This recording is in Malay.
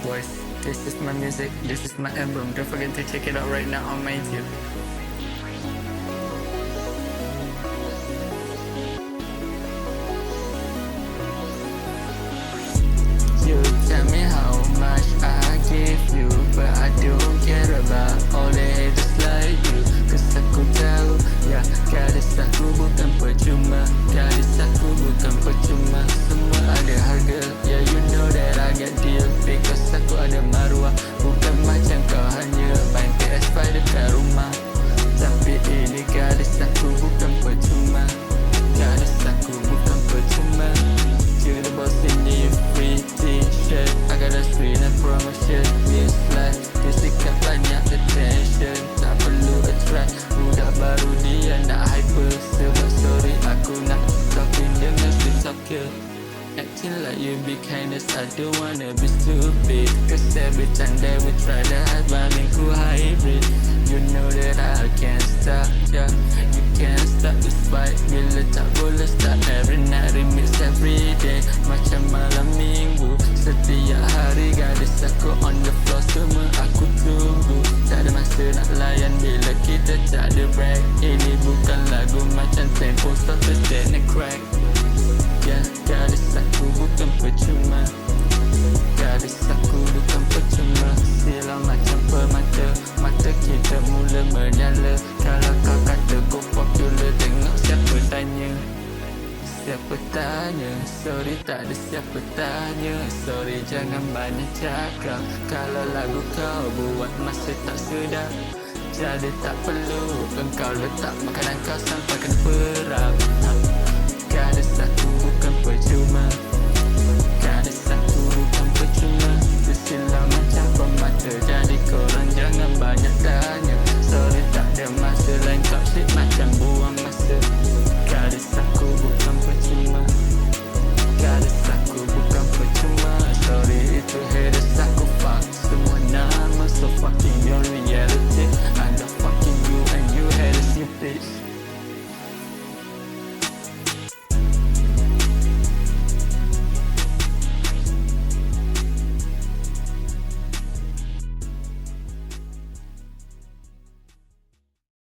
voice. This is my music, this is my album. Don't forget to check it out right now on my YouTube. You tell me how much I give you, but I don't care about all the haters like you. Cause aku tahu, ya gadis aku bukan percuma. Gadis aku bukan percuma. Semua ada harga, yeah you know that I get deal. Because aku ada maruah, bukan macam kau hanya main PS5 dekat rumah. Tapi ini gadis aku bukan percuma. Gadis aku bukan percuma. You the boss in the free t-shirt. I got a screen and promotion. This life, disikat banyak attention. Tak perlu attract budak baru dia nak hyper. Sebab story aku nak talking dengan street talker. Acting like you be kindness, I don't wanna be stupid. Cause every time they will try to hide my ku hybrid. You know that I can't stop, yeah. You can't stop this fight. Bila tak boleh start every night, remix every day. Macam malam minggu, setiap hari gadis aku on the floor. Semua aku tunggu. Tak ada masa nak layan bila kita tak ada break. Ini bukan lagu macam tempo stop the stand and crack. Yeah, gadis aku bukan percuma. Gadis aku bukan percuma. Silau macam permata, mata kita mula menyala. Kalau kau kata kau popular, tengok siapa tanya. Siapa tanya? Sorry tak ada siapa tanya. Sorry jangan banyak cakap. Kalau lagu kau buat masa tak sedap, jadi tak perlu engkau letak makanan kau sampai kena perap. Gadis aku bukan percuma. Gadis aku bukan percuma. Bersilau macam pemata, jadi korang jangan banyak tanya. Sorry tak ada masa, lain kau shit macam buang masa.